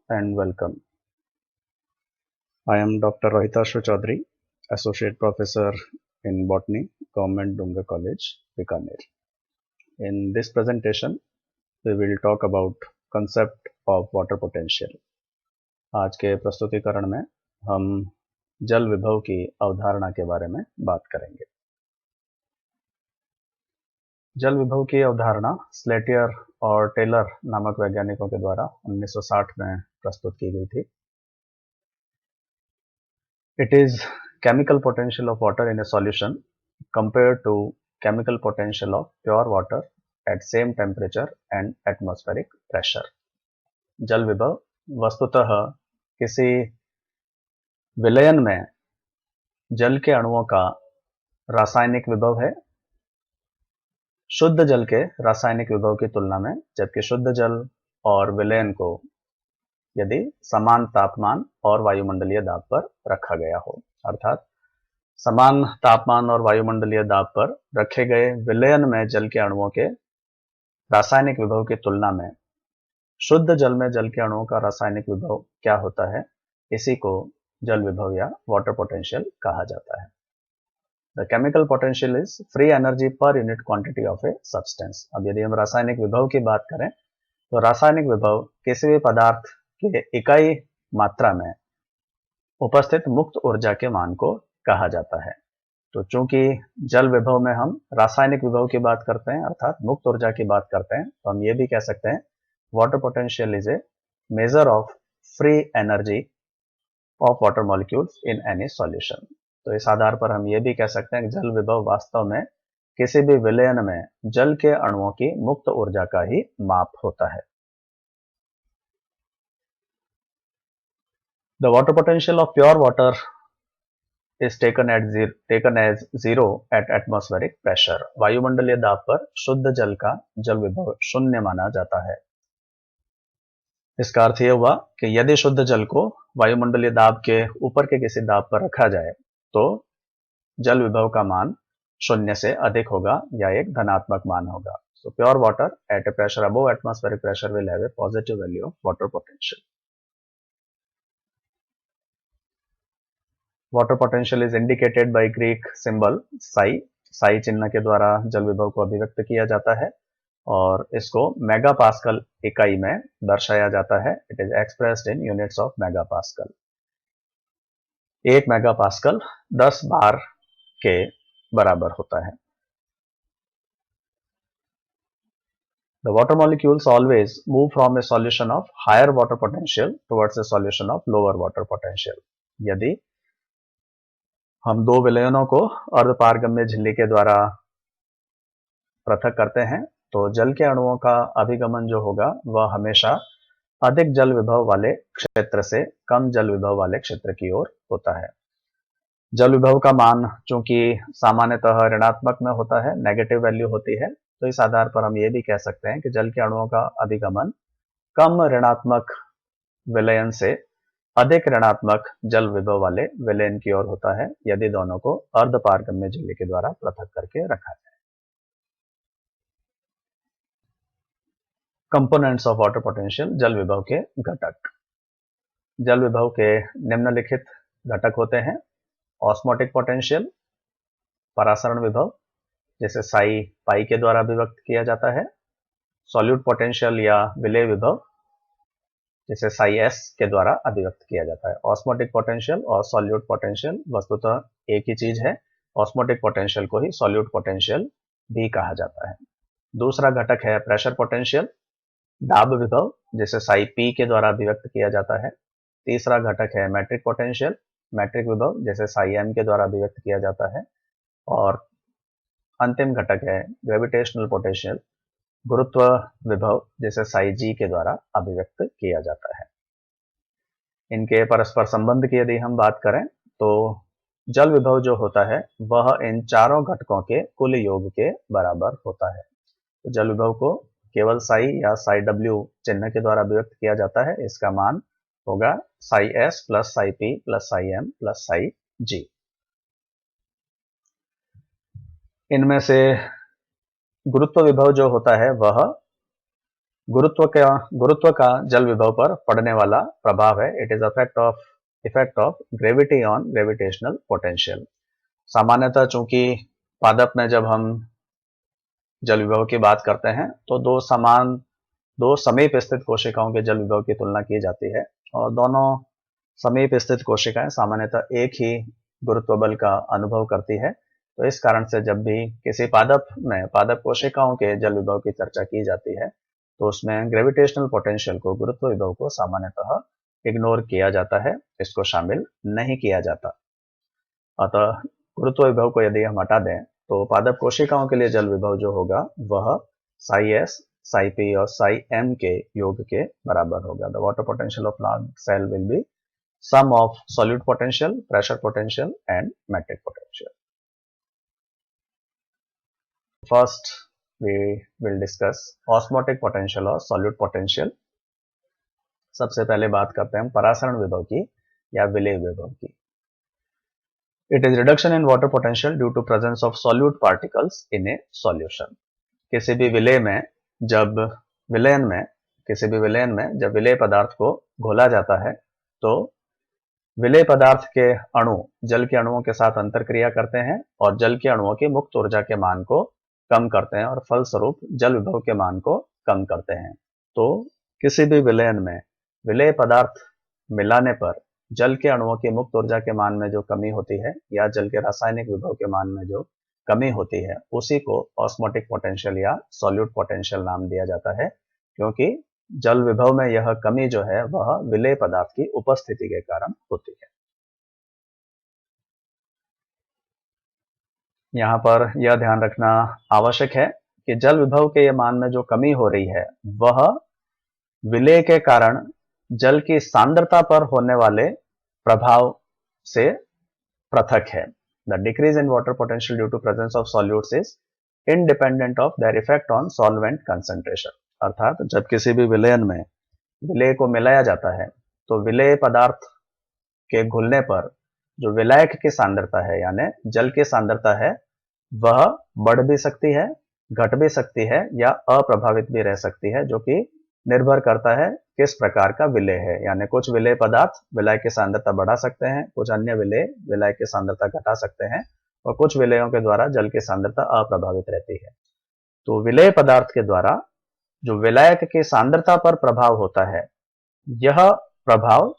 and welcome. I am Dr. Rohitashu Chaudhary, Associate Professor in Botany, Government Dunga College, Bikaner. In this presentation, we will talk about concept of water potential. आज के प्रस्तुतिकरण में हम जल विभव की अवधारणा के बारे में बात करेंगे। जल विभव की अवधारणा स्लेटियर और टेलर नामक वैज्ञानिकों के द्वारा 1960 में प्रस्तुत की गई थी। It is chemical potential of water in a solution compared to chemical potential of pure water at same temperature and atmospheric pressure. जल विभव वस्तुतः किसी विलयन में जल के अणुओं का रासायनिक विभव है शुद्ध जल के रासायनिक विभव की तुलना में, जबकि शुद्ध जल और विलयन को यदि समान तापमान और वायुमंडलीय दाब पर रखा गया हो, अर्थात समान तापमान और वायुमंडलीय दाब पर रखे गए विलयन में जल के अणुओं के रासायनिक विभव की तुलना में शुद्ध जल में जल के अणुओं का रासायनिक विभव क्या होता है, इसी को जल विभव या वाटर पोटेंशियल कहा जाता है। The chemical potential is free energy per unit quantity of a substance. अब यदि हम रासायनिक विभव की बात करें तो रासायनिक विभव किसी भी पदार्थ के इकाई मात्रा में उपस्थित मुक्त ऊर्जा के मान को कहा जाता है। तो चूंकि जल विभव में हम रासायनिक विभव की बात करते हैं, अर्थात मुक्त ऊर्जा की बात करते हैं, तो हम ये भी कह सकते हैं water potential is a measure of free energy of water molecules in any solution. तो इस आधार पर हम ये भी कह सकते हैं कि जल विभव वास्तव में किसी भी विलयन में जल के अणुओं की मुक्त ऊर्जा का ही माप होता है। The water potential of pure water is taken as zero at atmospheric pressure. वायुमंडलीय दाब पर शुद्ध जल का जल विभव शून्य माना जाता है। इसका अर्थ यह हुआ कि यदि शुद्ध जल को वायुमंडलीय दाब के ऊपर के किसी दाब पर रखा जाए तो जल विभव का मान शून्य से अधिक होगा या एक धनात्मक मान होगा। So pure water at a pressure above atmospheric pressure will have a positive value of water potential. Water potential is indicated by Greek symbol Sai. Sai चिन्ह के द्वारा जल विभव को अभिव्यक्त किया जाता है और इसको मेगा पास्कल इकाई में दर्शाया जाता है। It is expressed in units of mega pascal. 1 mega pascal 10 बार के बराबर होता है। The water molecules always move from a solution of higher water potential towards a solution of lower water potential. यदि हम दो विलयनों को अर्धपारगम्य झिल्ली के द्वारा पृथक करते हैं तो जल के अणुओं का अभिगमन जो होगा वह हमेशा अधिक जल विभव वाले क्षेत्र से कम जल विभव वाले क्षेत्र की ओर होता है। जल विभव का मान चूंकि सामान्यतः ऋणात्मक में होता है, नेगेटिव वैल्यू होती है, तो इस आधार पर हम ये भी कह सकते हैं कि जल के अणुओं का अभिगमन कम ऋणात्मक विलयन से अधिक ऋणात्मक जल विभव वाले विलयन की ओर होता है यदि दोनों को अर्धपारगम्य झिल्ली के द्वारा पृथक करके रखा जाए। कंपोनेंट्स ऑफ वाटर पोटेंशियल, जल विभव के घटक। जल विभव के निम्नलिखित घटक होते हैं। ऑस्मोटिक पोटेंशियल, परासरण विभव, जिसे साई पाई के द्वारा अभिव्यक्त किया जाता है। सॉल्यूट पोटेंशियल या विलेय विभव, जिसे साई एस के द्वारा अभिव्यक्त किया जाता है। ऑस्मोटिक पोटेंशियल और सॉल्यूट पोटेंशियल वस्तुतः एक ही चीज है। ऑस्मोटिक पोटेंशियल को ही सॉल्यूट पोटेंशियल भी कहा जाता है। दूसरा घटक है प्रेशर पोटेंशियल, दाब विभव, जिसे साई पी के द्वारा अभिव्यक्त किया जाता है। तीसरा घटक है मैट्रिक पोटेंशियल, मैट्रिक विभव, जिसे साई एम के द्वारा अभिव्यक्त किया जाता है। और अंतिम घटक है ग्रेविटेशनल पोटेंशियल, गुरुत्व विभव, जिसे साई जी के द्वारा अभिव्यक्त किया जाता है। इनके परस्पर संबंध की यदि हम बात करें तो जल विभव जो होता है वह इन चारों घटकों के कुल योग के बराबर होता है। तो जल विभव को केवल साई या साई डब्ल्यू चिन्ह के द्वारा अभिव्यक्त किया जाता है। इसका मान होगा psi S plus psi P plus psi M plus psi G. इनमें से गुरुत्व विभव जो होता है वह गुरुत्व का जल विभव पर पड़ने वाला प्रभाव है। It is effect of gravity on gravitational potential. सामान्यतः चूंकि पादप में जब हम जल विभव की बात करते हैं तो दो समीप स्थित कोशिकाओं के जल विभव की तुलना की जाती है, और दोनों समीप स्थित कोशिकाएं सामान्यतः एक ही गुरुत्व बल का अनुभव करती है। तो इस कारण से जब भी किसी पादप कोशिकाओं के जल विभव की चर्चा की जाती है तो उसमें ग्रेविटेशनल पोटेंशियल को, गुरुत्व विभव को सामान्यतः इग्नोर किया जाता है, इसको शामिल नहीं किया जाता। अतः गुरुत्व विभव को यदि हम हटा दें तो पादप कोशिकाओं के लिए जल विभव जो होगा वह साई एस, साई पी और साई एम के योग के बराबर होगा। The water potential of plant cell will be sum of solute potential, pressure potential and metric potential. First we will discuss osmotic potential और solute potential. सबसे पहले बात करते हैं हम परासरण विभव की या विलेय विभव की। It is reduction in water potential due to presence of solute particles in a solution. किसी भी विलेय में जब विलेय पदार्थ को घोला जाता है तो विलेय पदार्थ के अणु जल के अणुओं के साथ अंतरक्रिया करते हैं और जल के अणुओं की मुक्त ऊर्जा के मान को कम करते हैं और फलस्वरूप जल विभव के मान को कम करते हैं। तो किसी भी विलयन में विलेय पदार्थ मिलाने पर जल के अणुओं की मुक्त ऊर्जा के मान में जो कमी होती है या जल के रासायनिक विभव के मान में जो कमी होती है उसी को ऑस्मोटिक पोटेंशियल या सॉल्यूट पोटेंशियल नाम दिया जाता है, क्योंकि जल विभव में यह कमी जो है वह विलेय पदार्थ की उपस्थिति के कारण होती है। यहाँ पर यह ध्यान रखना आवश्यक है कि जल विभव के मान में जो कमी हो रही है वह विलेय के कारण जल की सांद्रता पर होने वाले प्रभाव से पृथक है। The decrease in water potential due to presence of solutes is independent of their effect on solvent concentration. अर्थात जब किसी भी विलयन में विलेय को मिलाया जाता है तो विलेय पदार्थ के घुलने पर जो विलायक की सांद्रता है यानी जल की सांद्रता है वह बढ़ भी सकती है, घट भी सकती है या अप्रभावित भी रह सकती है, जो कि निर्भर करता है किस प्रकार का विलेय है। यानी कुछ विलेय पदार्थ विलायक की सांद्रता बढ़ा सकते हैं, कुछ अन्य विलेय विलायक की सांद्रता घटा सकते हैं और कुछ विलेयों के द्वारा जल की सांद्रता अप्रभावित रहती है। तो विलेय पदार्थ के द्वारा जो विलायक की सांद्रता पर प्रभाव होता है यह प्रभाव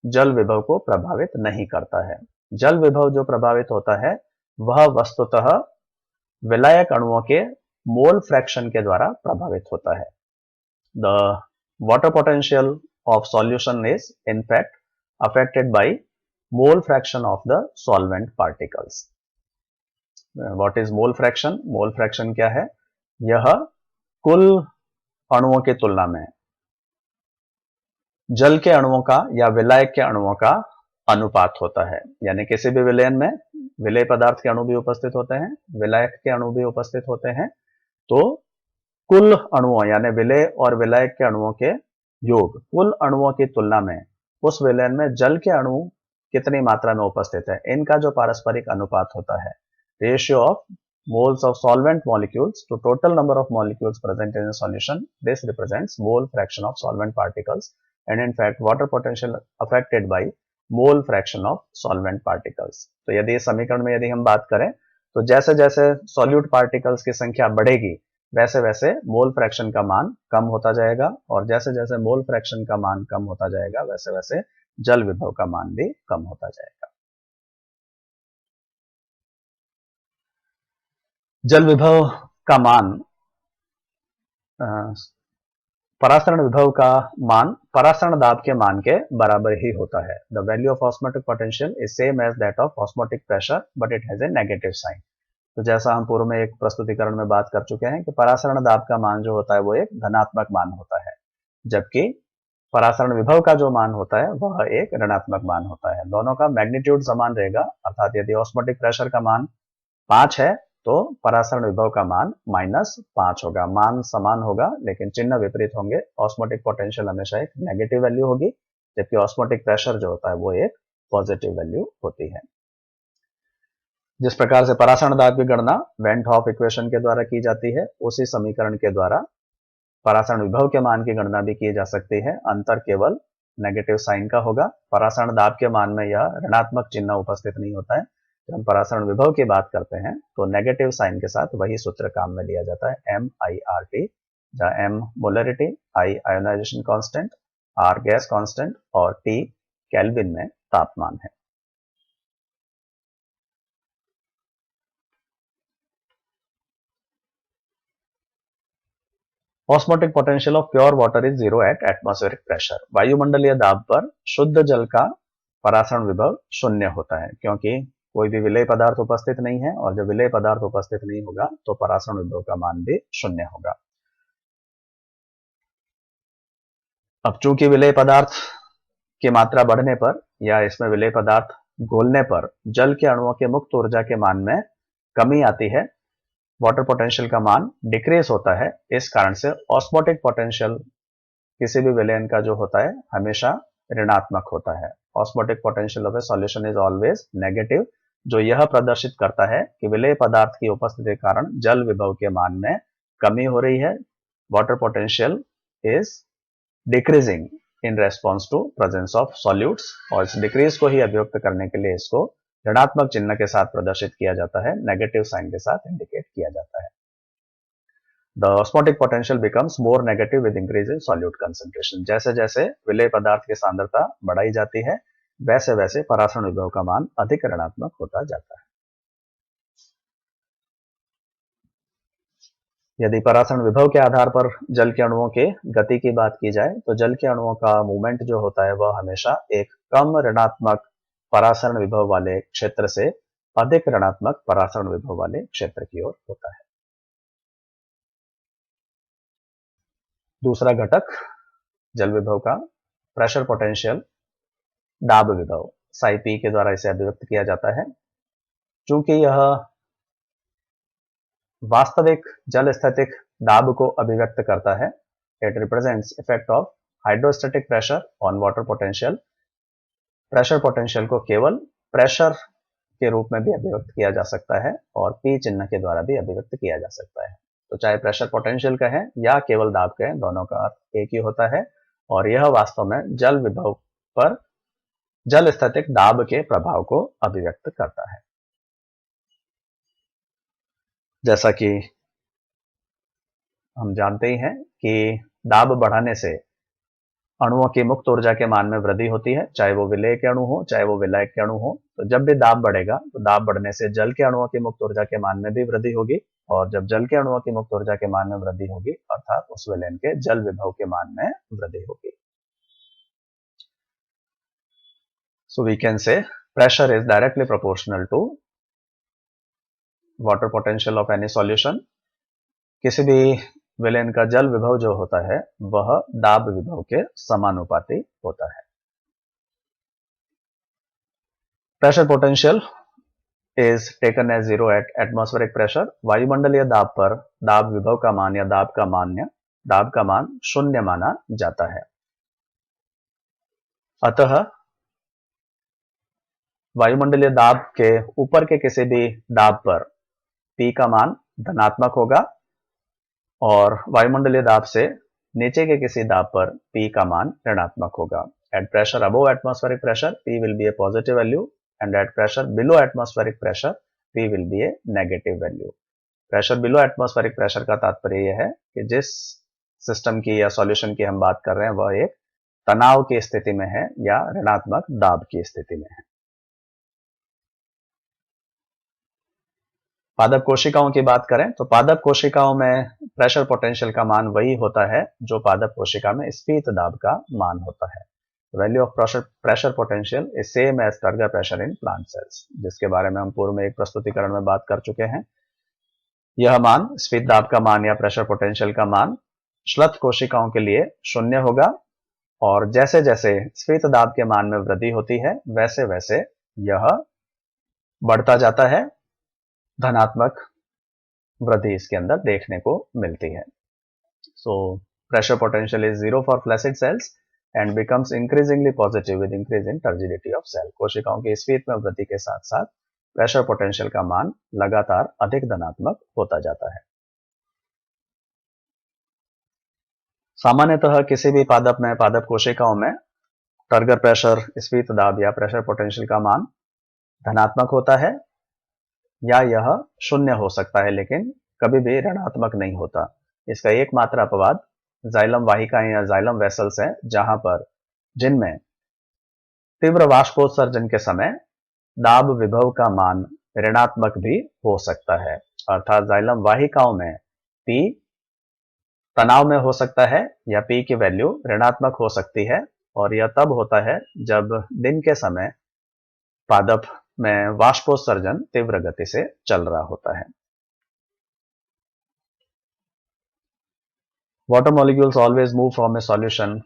जल विभव को प्रभावित नहीं करता है। जल विभव जो प्रभावित होता है वह वस्तुतः विलायक अणुओं के मोल फ्रैक्शन के द्वारा प्रभावित होता है। The water potential of solution is in fact affected by mole fraction of the solvent particles. What is mole fraction? Mole fraction क्या है? यह कुल अणुओं की तुलना में जल के अणुओं का या विलायक के अणुओं का अनुपात होता है। यानी किसी भी विलयन में विलेय पदार्थ के अणु भी उपस्थित होते हैं, विलायक के अणु भी उपस्थित होते हैं, तो कुल अणुओं यानी विलेय और विलायक के अणुओं के योग कुल अणुओं की तुलना में उस विलयन में जल के अणु कितनी मात्रा में उपस्थित है, इनका जो पारस्परिक अनुपात होता है, ratio of moles of solvent molecules to total number of molecules present in a solution, this represents mole fraction of solvent particles and in fact water potential affected by mole fraction of solvent particles. तो यदि इस समीकरण में यदि हम बात करें तो जैसे जैसे solute particles की संख्या बढ़ेगी वैसे वैसे मोल फ्रैक्शन का मान कम होता जाएगा और जैसे जैसे मोल फ्रैक्शन का मान कम होता जाएगा वैसे वैसे जल विभव का मान भी कम होता जाएगा। जल विभव का मान परासरण विभव का मान परासरण दाब के मान के बराबर ही होता है। The value of osmotic potential is same as that of osmotic pressure but it has a negative sign. तो जैसा हम पूर्व में एक प्रस्तुतिकरण में बात कर चुके हैं कि परासरण दाब का मान जो होता है वो एक धनात्मक मान होता है, जबकि परासरण विभव का जो मान होता है वह एक ऋणात्मक मान होता है। दोनों का मैग्नीट्यूड समान रहेगा, अर्थात यदि ऑस्मोटिक प्रेशर का मान 5 है तो परासरण विभव का मान -5 होगा। मान समान होगा लेकिन चिन्ह विपरीत होंगे। ऑस्मोटिक पोटेंशियल हमेशा एक नेगेटिव वैल्यू होगी जबकि ऑस्मोटिक प्रेशर जो होता है वो एक पॉजिटिव वैल्यू होती है। जिस प्रकार से परासरण दाब की गणना वेन हॉफ इक्वेशन के द्वारा की जाती है उसी समीकरण के द्वारा परासरण विभव के मान की गणना भी की जा सकती है, अंतर केवल नेगेटिव साइन का होगा। परासरण दाब के मान में यह ऋणात्मक चिन्ह उपस्थित नहीं होता है। जब हम परासरण विभव की बात करते हैं तो नेगेटिव साइन के साथ वही सूत्र काम में लिया जाता है, MIRT, जहाँ M मोलरिटी, I ionization constant, R gas constant और T केल्विन में तापमान है। Osmotic potential of pure water is 0 at atmospheric pressure. वायुमंडलीय दाब पर शुद्ध जल का परासरण विभव 0 होता है, क्योंकि कोई भी विलेय पदार्थ उपस्थित नहीं है, और जब विलेय पदार्थ उपस्थित नहीं होगा तो परासरण विभव का मान भी 0 होगा। अब चूंकि विलेय पदार्थ की मात्रा बढ़ने पर या इसमें विलेय पदार्थ घोलने पर जल के अणुओं के मुक्त ऊर्जा के मान में कमी आती है, वाटर पोटेंशियल का मान डिक्रीज होता है। इस कारण से ऑस्मोटिक पोटेंशियल किसी भी विलयन का जो होता है हमेशा ऋणात्मक होता है। Osmotic potential of A solution is always negative, जो यह प्रदर्शित करता है कि विलेय पदार्थ की उपस्थिति के कारण जल विभव के मान में कमी हो रही है। Water potential is decreasing in response to presence of solutes, और इस डिक्रीज को ही अभिव्यक्त करने के लिए इसको ऋणात्मक चिन्ह के साथ प्रदर्शित किया जाता है, नेगेटिव साइन के साथ इंडिकेट किया जाता है। The osmotic potential becomes more negative with increase in solute concentration. जैसे जैसे विलेय पदार्थ की सांद्रता बढ़ाई जाती है, वैसे वैसे परासरण विभव का मान अधिक ऋणात्मक होता जाता है। यदि परासरण विभव के आधार पर जल के अणुओं के गति की बात की जाए तो जल के अणुओं का मूवमेंट जो होता है वह हमेशा एक कम ऋणात्मक परासरण विभव वाले क्षेत्र से अधिक ऋणात्मक परासरण विभव वाले क्षेत्र की ओर होता है। दूसरा घटक जल विभव का प्रेशर पोटेंशियल दाब विभव, साई पी के द्वारा इसे अभिव्यक्त किया जाता है। चूंकि यह वास्तविक जल स्थितिक दाब को अभिव्यक्त करता है, it represents effect of hydrostatic pressure on water potential. Pressure potential को केवल प्रेशर के रूप में भी अभिव्यक्त किया जा सकता है और पी चिन्ह के द्वारा भी अभिव्यक्त किया जा सकता है। तो चाहे प्रेशर पोटेंशियल कहें या केवल दाब कहें, दोनों का अर्थ एक ही होता है, और यह वास्तव में जल विभव पर जल स्थितिक दाब के प्रभाव को अभिव्यक्त करता है। जैसा कि हम जानते ही हैं कि दाब बढ़ाने से अणुओं की मुक्त ऊर्जा के मान में वृद्धि होती है, चाहे वो विलेय के अणु हो चाहे वो विलायक के अणु हो। तो जब भी दाब बढ़ेगा तो दाब बढ़ने से जल के अणुओं की मुक्त ऊर्जा के मान में भी वृद्धि होगी, और जब जल के अणुओं की मुक्त ऊर्जा के मान में वृद्धि होगी अर्थात उस विलयन के जल विभव के मान में वृद्धि होगी। So we can say pressure is directly proportional to water potential of any solution. किसी भी विलयन का जल विभव जो होता है वह दाब विभव के समानुपाती होता है। Pressure potential is taken as 0 at atmospheric pressure. वायुमंडलीय दाब पर दाब विभव का मान या दाब का मान 0 माना जाता है। अतः वायुमंडलीय दाब के ऊपर के किसी भी दाब पर P का मान धनात्मक होगा, और वायुमंडलीय दाब से नीचे के किसी दाब पर P का मान ऋणात्मक होगा। At pressure above atmospheric pressure, P will be a positive value, and at pressure below atmospheric pressure, P will be a negative value. Pressure below atmospheric pressure का तात्पर्य यह है कि जिस सिस्टम की या सॉल्यूशन की हम बात कर रहे हैं वह एक तनाव की स्थिति में है या ऋणात्मक दाब की स्थिति में है। पादप कोशिकाओं की बात करें तो पादप कोशिकाओं में प्रेशर पोटेंशियल का मान वही होता है जो पादप कोशिका में स्फीत दाब का मान होता है। Value of pressure potential is same as turgor pressure in plant cells, जिसके बारे में हम पूर्व में एक प्रस्तुतिकरण में बात कर चुके हैं। यह मान स्फीत दाब का मान या प्रेशर पोटेंशियल का मान श्लथ कोशिकाओं के लिए 0 होगा, और जैसे जैसे स्फीत दाब के मान में वृद्धि होती है वैसे वैसे यह बढ़ता जाता है, धनात्मक वृद्धि इसके अंदर देखने को मिलती है। So pressure potential is 0 for flaccid cells and becomes increasingly positive with increase in turgidity of cell. कोशिकाओं की स्फीत में वृद्धि के साथ साथ प्रेशर पोटेंशियल का मान लगातार अधिक धनात्मक होता जाता है। सामान्यतः किसी भी पादप में, पादप कोशिकाओं में टर्गर प्रेशर, स्फीत दाब या प्रेशर पोटेंशियल का मान धनात्मक होता है या यह शून्य हो सकता है, लेकिन कभी भी ऋणात्मक नहीं होता। इसका एकमात्र अपवाद जाइलम वाहिकाएं या जाइलम वेसल्स हैं, जहां पर जिनमें तीव्र वाष्पोत्सर्जन के समय दाब विभव का मान ऋणात्मक भी हो सकता है। अर्थात जाइलम वाहिकाओं में P तनाव में हो सकता है या P की वैल्यू ऋणात्मक हो सकती है, और यह तब होता है जब दिन के समय पादप में वाष्पोत्सर्जन तीव्र गति से चल रहा होता है। Water molecules always move from a solution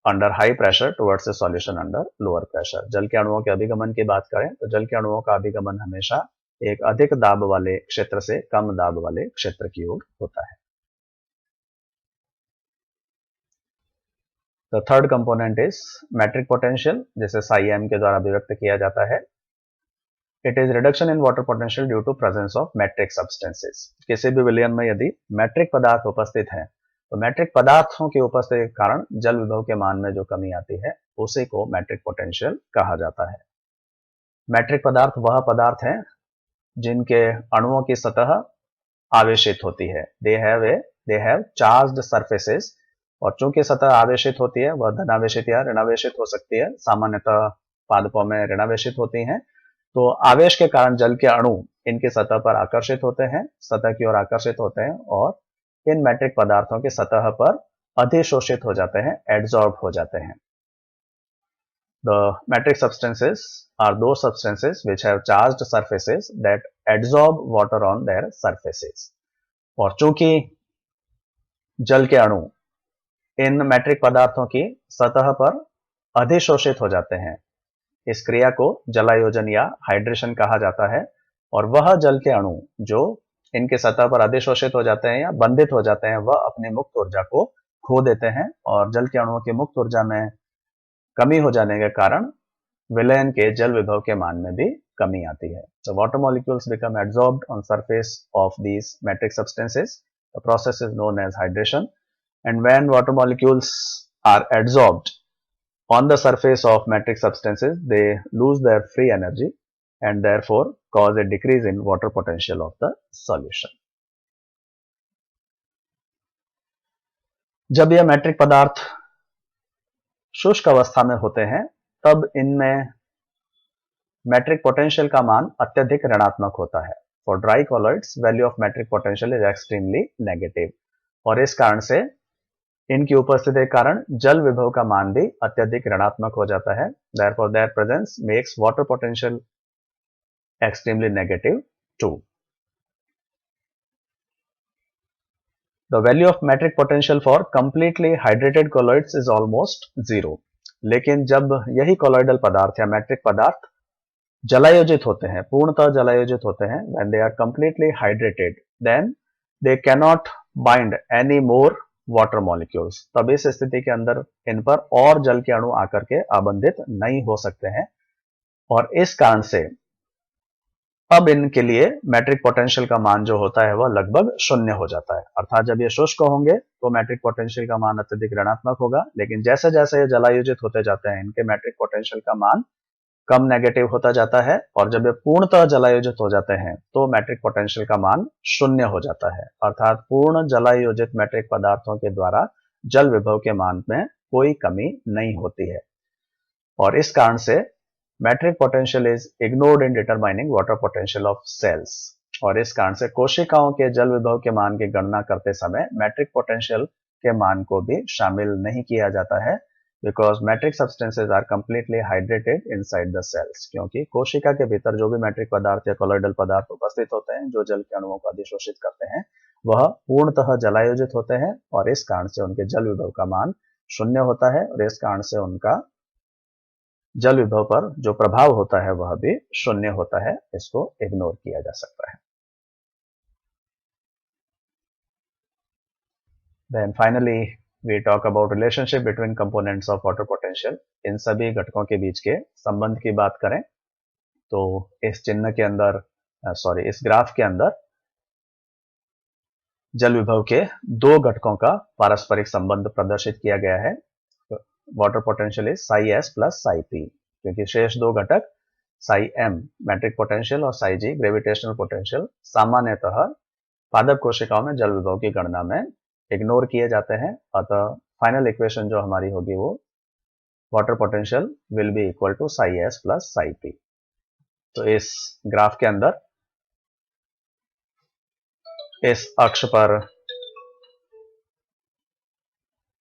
under high pressure towards a solution under lower pressure. जल के अणुओं के अभिगमन की बात करें तो जल के अणुओं का अभिगमन हमेशा एक अधिक दाब वाले क्षेत्र से कम दाब वाले क्षेत्र की ओर होता है। The third component is metric potential, जिसे psi m के द्वारा अभिव्यक्त किया जाता है। It is reduction in water potential due to presence of metric substances. किसी भी विलयन में यदि मेट्रिक पदार्थ उपस्थित हैं, तो मेट्रिक पदार्थों की उपस्थिति के कारण जल विभव के मान में जो कमी आती है, उसी को मेट्रिक पोटेंशियल कहा जाता है। मेट्रिक पदार्थ वह पदार्थ हैं जिनके अणुओं की सतह आवेशित होती है। They have charged surfaces, और चूंकि सतह आवेशित होती है, वह धनावेशित या ऋणावेशित हो सकती है। सामान्यतः पादपों में ऋणावेशित होती हैं। तो आवेश के कारण जल के अणु इनकी सतह पर आकर्षित होते हैं, सतह की ओर आकर्षित होते हैं, और इन मेट्रिक पदार्थों की सतह पर अधिशोषित हो जाते हैं, एड्सॉर्ब हो जाते हैं। The metric substances are those substances which have charged surfaces that adsorb water on their surfaces. और चूंकि जल के अणु इन मेट्रिक पदार्थों की सतह पर अधिशोषित हो जाते हैं, इस क्रिया को जलायोजन या हाइड्रेशन कहा जाता है। और वह जल के अणु जो इनके सतह पर अधिशोषित हो जाते हैं या बंधित हो जाते हैं, वह अपनी मुक्त ऊर्जा को खो देते हैं, और जल के अणुओं की मुक्त ऊर्जा में कमी हो जाने के कारण विलयन के जल विभव के मान में भी कमी आती है। So water molecules become adsorbed on surface of these metric substances. The process is known as hydration. And when water molecules are adsorbed on the surface of metric substances, they lose their free energy and therefore cause a decrease in water potential of the solution. जब यह metric पदार्थ शुष्क अवस्था में होते हैं, तब इनमें मेट्रिक पोटेंशियल का मान अत्यधिक ऋणात्मक होता है। For dry colloids value of matric potential is extremely negative, और इस कारण से इनकी उपस्थिति के कारण जल विभव का मान भी अत्यधिक ऋणात्मक हो जाता है। Therefore, their presence makes water potential extremely negative too. The value of metric potential for completely hydrated colloids is almost zero. लेकिन जब यही colloidal पदार्थ या metric पदार्थ जलायोजित होते हैं, पूर्णतः जलायोजित होते हैं, when they are completely hydrated, then they cannot bind any more water molecules. तब इस स्थिति के अंदर इन पर और जल के अणु आकर के आबंधित नहीं हो सकते हैं, और इस कारण से अब इनके लिए मेट्रिक पोटेंशियल का मान जो होता है वह लगभग शून्य हो जाता है। अर्थात जब ये शुष्क होंगे तो मेट्रिक पोटेंशियल का मान अत्यधिक ऋणात्मक होगा, लेकिन जैसे जैसे ये जलायोजित होते जाते हैं, इनके मेट्रिक पोटेंशियल का मान कम नेगेटिव होता जाता है, और जब ये पूर्णतः जलायोजित हो जाते हैं तो मेट्रिक पोटेंशियल का मान शून्य हो जाता है। अर्थात पूर्ण जलायोजित मेट्रिक पदार्थों के द्वारा जल विभव के मान में कोई कमी नहीं होती है, और इस कारण से matric potential is ignored in determining water potential of cells. और इस कारण से कोशिकाओं के जल विभव के मान की गणना करते समय मेट्रिक पोटेंशियल के मान को भी शामिल नहीं किया जाता है, because metric substances are completely hydrated inside the cells. क्योंकि कोशिका के भीतर जो भी मेट्रिक पदार्थ या कोलॉइडल पदार्थ उपस्थित होते हैं जो जल के अणुओं को अधिशोषित करते हैं, वह पूर्णतः जलायोजित होते हैं, और इस कारण से उनके जल विभव का मान शून्य होता है, और इस कारण से उनका जल विभव पर जो प्रभाव होता है वह भी शून्य होता है। इसको इग्नोर किया जा सकता है। Then finally we talk about relationship between components of water potential. इन सभी घटकों के बीच के संबंध की बात करें तो इस चिन्ह के अंदर इस ग्राफ के अंदर जल विभव के दो घटकों का पारस्परिक संबंध प्रदर्शित किया गया है। Water potential is Sai S plus psi P, क्योंकि शेष दो घटक साई एम मैट्रिक पोटेंशियल और साई जी ग्रेविटेशनल पोटेंशियल सामान्यतः पादप कोशिकाओं में जल विभव की गणना में इग्नोर किए जाते हैं। अतः फाइनल इक्वेशन जो हमारी होगी वो water potential will be equal to psi S plus psi P. तो इस ग्राफ के अंदर इस अक्ष पर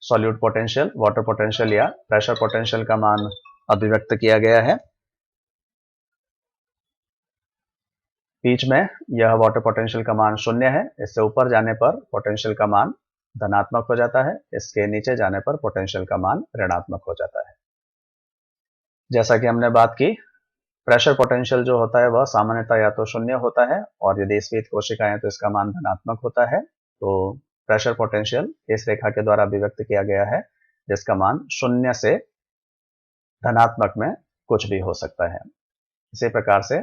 सॉल्यूट पोटेंशियल, वाटर पोटेंशियल या प्रेशर पोटेंशियल का मान अभिव्यक्त किया गया है। बीच में यह वाटर पोटेंशियल का मान 0 है। इससे ऊपर जाने पर पोटेंशियल का मान धनात्मक हो जाता है, इसके नीचे जाने पर पोटेंशियल का मान ऋणात्मक हो जाता है। जैसा कि हमने बात की, प्रेशर पोटेंशियल जो होता है वह सामान्यतः या तो 0 होता है और यदि स्फीत कोशिकाएं हैं तो इसका मान धनात्मक होता है। तो प्रेशर पोटेंशियल इस रेखा के द्वारा अभिव्यक्त किया गया है, जिसका मान 0 से धनात्मक में कुछ भी हो सकता है। इसी प्रकार से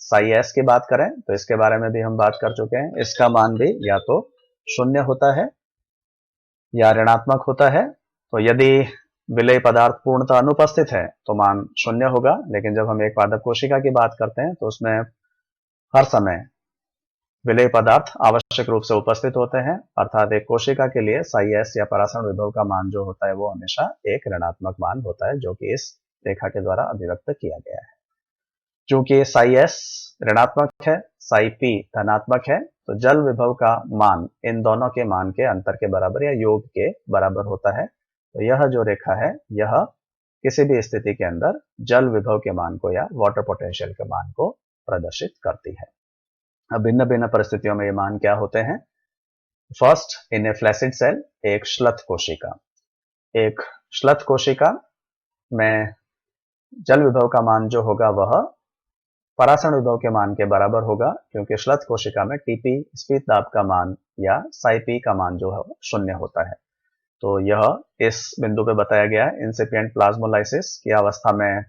साई एस की बात करें तो इसके बारे में भी हम बात कर चुके हैं। इसका मान भी या तो 0 होता है या ऋणात्मक होता है। तो यदि विलेय पदार्थ पूर्णतः अनुपस्थित है तो मान 0 होगा, लेकिन जब हम एक पादप कोशिका की बात करते हैं तो उसमें हर समय विलेय पदार्थ आवश्यक रूप से उपस्थित होते हैं, अर्थात एक कोशिका के लिए साई एस या परासरण विभव का मान जो होता है वो हमेशा एक ऋणात्मक मान होता है, जो कि इस रेखा के द्वारा अभिव्यक्त किया गया है। चूंकि साई एस ऋणात्मक है, साई पी धनात्मक है, तो जल विभव का मान इन दोनों के मान के अंतर के बराबर या योग के बराबर होता है। तो यह जो रेखा है यह किसी भी स्थिति के अंदर जल विभव के मान को या वाटर पोटेंशियल के मान को प्रदर्शित करती है। अब भिन्न भिन्न परिस्थितियों में ये मान क्या होते हैं। फर्स्ट, इन ए फ्लैसिड सेल, एक श्लथ कोशिका। एक श्लथ कोशिका में जल विभव का मान जो होगा वह परासरण विभव के मान के बराबर होगा, क्योंकि श्लथ कोशिका में टीपी स्फीत दाब का मान या साई पी का मान जो है 0 होता है। तो यह इस बिंदु पे बताया गया है। इंसिपिएंट प्लाज्मोलाइसिस की अवस्था में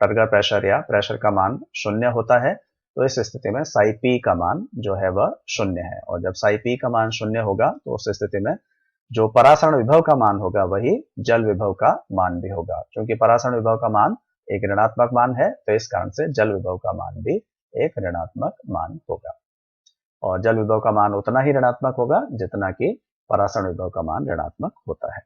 टर्गर प्रेशर या प्रेशर का मान 0 होता है। तो इस स्थिति में साई पी का मान जो है वह 0 है, और जब साई पी का मान 0 होगा तो उस स्थिति में जो परासरण विभव का मान होगा वही जल विभव का मान भी होगा। क्योंकि परासरण विभव का मान एक ऋणात्मक मान है, तो इस कारण से जल विभव का मान भी एक ऋणात्मक मान होगा, और जल विभव का मान उतना ही ऋणात्मक होगा जितना कि परासरण विभव का मान ऋणात्मक होता है।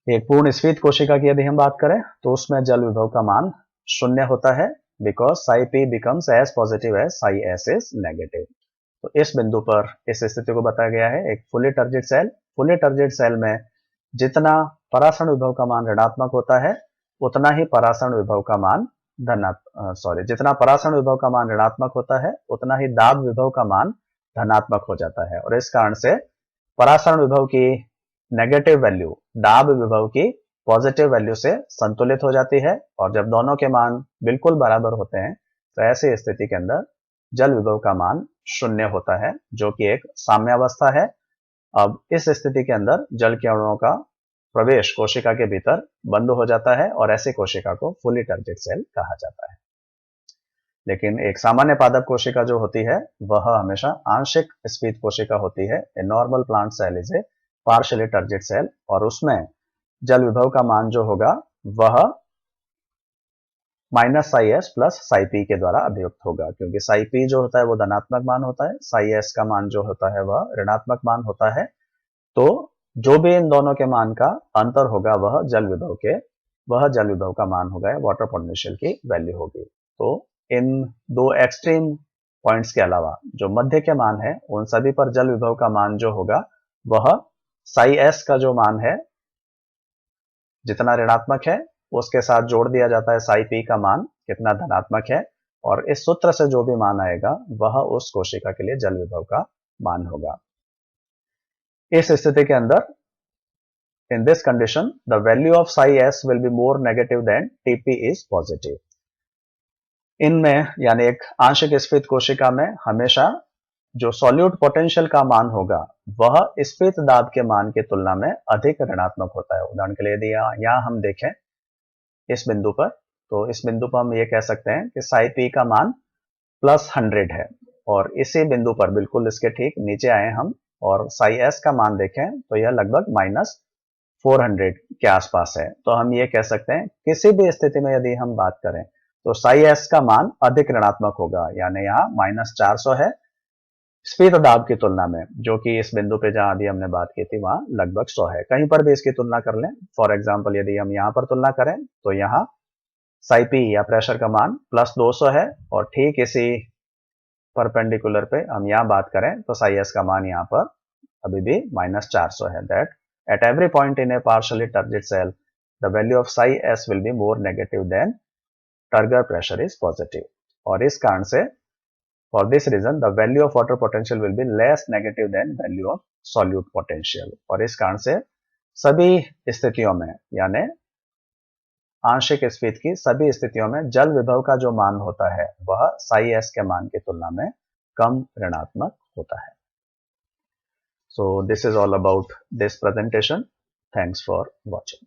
एक पूर्ण स्फीत कोशिका की यदि हम बात करें तो उसमें जल विभव का मान 0 होता है, because psi P becomes as positive as psi S is negative. तो इस बिंदु पर इस स्थिति को बताया गया है। एक fully turgid cell, fully turgid cell में जितना परासरण विभव का मान ऋणात्मक होता है उतना ही परासरण विभव का मान जितना परासरण विभव का मान ऋणात्मक होता है उतना ही दाब विभव का मान धनात्मक हो जाता है, और इस कारण से परासरण विभव की नेगेटिव वैल्यू दाब विभव की पॉजिटिव वैल्यू से संतुलित हो जाती है, और जब दोनों के मान बिल्कुल बराबर होते हैं तो ऐसी स्थिति के अंदर जल विभव का मान 0 होता है, जो कि एक साम्यावस्था है। अब इस स्थिति के अंदर जल के अणुओं का प्रवेश कोशिका के भीतर बंद हो जाता है, और ऐसी कोशिका को फुली टर्जिड सेल कहा जाता है। लेकिन एक सामान्य पादप कोशिका जो होती है वह हमेशा आंशिक स्फीत कोशिका होती है। A normal plant cell is a partially turgid cell, और उसमें जल विभव का मान जो होगा वह minus psi S plus psi P के द्वारा अभिव्यक्त होगा, क्योंकि साई पी जो होता है वो धनात्मक मान होता है, साई एस का मान जो होता है वह ऋणात्मक मान होता है। तो जो भी इन दोनों के मान का अंतर होगा वह जल विभव का मान होगा, वाटर पोटेंशियल की वैल्यू होगी। तो इन दो एक्सट्रीम पॉइंट्स के अलावा जो मध्य के मान है उन सभी पर जल विभव का मान जो होगा वह साई एस का जो मान है जितना ऋणात्मक है उसके साथ जोड़ दिया जाता है साई पी का मान कितना धनात्मक है, और इस सूत्र से जो भी मान आएगा वह उस कोशिका के लिए जल विभव का मान होगा। इस स्थिति के अंदर in this condition the value of psi s will be more negative than Tp is positive। इनमें यानी एक आंशिक स्फीत कोशिका में हमेशा जो सॉल्यूट पोटेंशियल का मान होगा वह स्फीत दाब के मान की तुलना में अधिक ऋणात्मक होता है। उदाहरण के लिए यदि यहाँ हम देखें इस बिंदु पर, तो इस बिंदु पर हम ये कह सकते हैं कि साई पी का मान +100 है, और इसी बिंदु पर बिल्कुल इसके ठीक नीचे आए हम और साई एस का मान देखें तो यह लगभग -400 के आसपास है। तो हम ये कह सकते हैं किसी भी स्थिति में यदि हम बात करें तो साई एस का मान अधिक ऋणात्मक होगा, यानी यहाँ -400 है स्फीत दाब की तुलना में, जो कि इस बिंदु पे जहां अभी हमने बात की थी वहां लगभग 100 है। कहीं पर भी इसकी तुलना कर लें, फॉर एग्जाम्पल यदि हम यहाँ पर तुलना करें तो यहाँ साई पी या प्रेशर का मान +200 है और ठीक इसी परपेंडिकुलर पे हम यहाँ बात करें तो साई एस का मान यहाँ पर अभी भी -400 है। That at every point in a partially turgid cell the value of psi S will be more negative than turgor pressure is positive. और इस कारण से for this reason the value of water potential will be less negative than value of solute potential। और इस कारण से सभी स्थितियों में यानी आंशिक स्फीत की सभी स्थितियों में जल विभव का जो मान होता है वह साई एस के मान की तुलना में कम ऋणात्मक होता है। So this is all about this presentation. Thanks for watching.